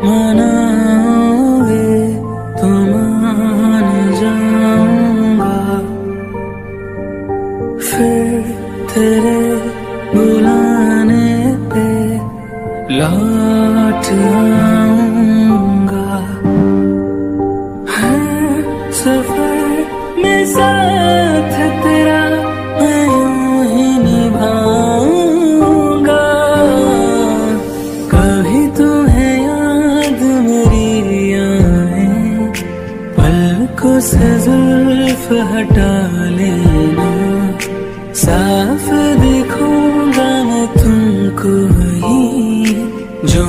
मनाओगे तो मान जाऊंगा, फिर तेरे बुलाने पे लौट आऊंगा। हर सफर में साथ तेरा मैं यूं ही निभाऊंगा। कभी तुम्हें याद मेरी आए, पलकों से जुल्फ हटा लेना, साफ दिखूंगा मैं तुमको ही जो